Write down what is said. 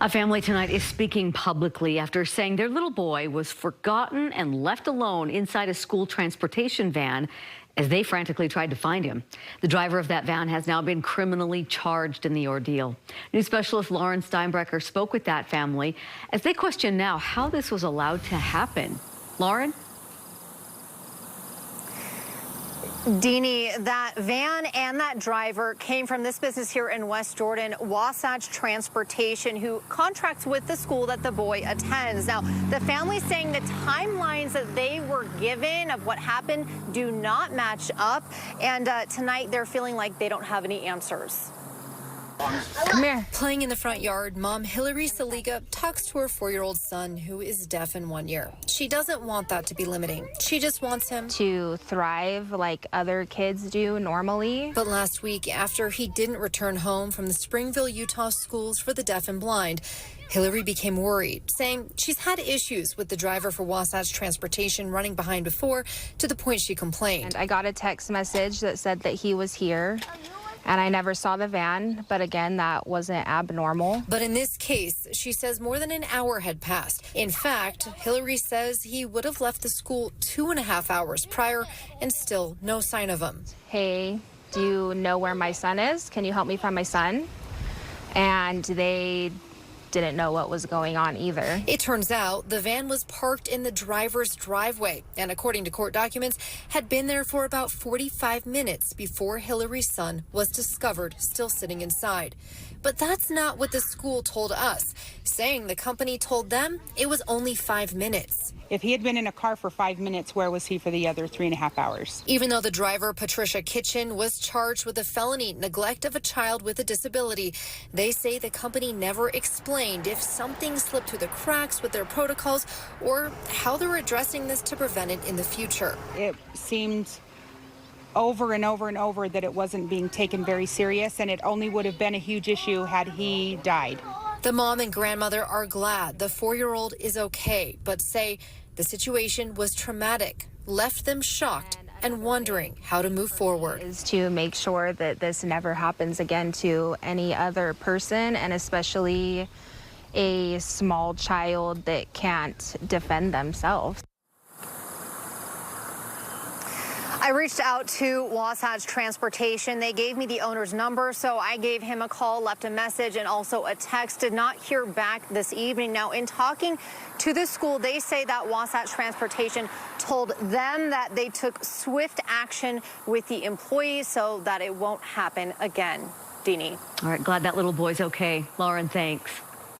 A family tonight is speaking publicly after saying their little boy was forgotten and left alone inside a school transportation van as they frantically tried to find him. The driver of that van has now been criminally charged in the ordeal. News specialist Lauren Steinbrecher spoke with that family as they question now how this was allowed to happen. Lauren? Deanie, that van and that driver came from this business here in West Jordan, Wasatch Transportation, who contracts with the school that the boy attends. Now, the family's saying the timelines that they were given of what happened do not match up, and tonight they're feeling like they don't have any answers. Come here. Playing in the front yard, Mom Hillary Saliga talks to her 4-year-old son, who is deaf in 1 year. She doesn't want that to be limiting. She just wants him to thrive like other kids do normally. But last week, after he didn't return home from the Springville, Utah schools for the deaf and blind, Hillary became worried, saying she's had issues with the driver for Wasatch Transportation running behind before, to the point she complained. And I got a text message that said that he was here. And I never saw the van, but again, that wasn't abnormal. But in this case, she says more than an hour had passed. In fact, Hillary says he would have left the school 2.5 hours prior and still no sign of him. Hey, do you know where my son is? Can you help me find my son? And they didn't know what was going on either. It turns out the van was parked in the driver's driveway and, according to court documents, had been there for about 45 minutes before Hillary's son was discovered still sitting inside. But that's not what the school told us, saying the company told them it was only 5 minutes. If he had been in a car for 5 minutes, where was he for the other 3.5 hours? Even though the driver, Patricia Kitchen, was charged with a felony neglect of a child with a disability, they say the company never explained if something slipped through the cracks with their protocols or how they're addressing this to prevent it in the future. It seemed over and over and over that it wasn't being taken very serious, and it only would have been a huge issue had he died. The mom and grandmother are glad the 4-year-old is okay, but say the situation was traumatic, left them shocked and wondering how to move forward. Is to make sure that this never happens again to any other person, and especially a small child that can't defend themselves. I reached out to Wasatch Transportation. They gave me the owner's number, so I gave him a call, left a message, and also a text. Did not hear back this evening. Now, in talking to the school, they say that Wasatch Transportation told them that they took swift action with the employees so that it won't happen again. Deanie. All right, glad that little boy's okay. Lauren, thanks.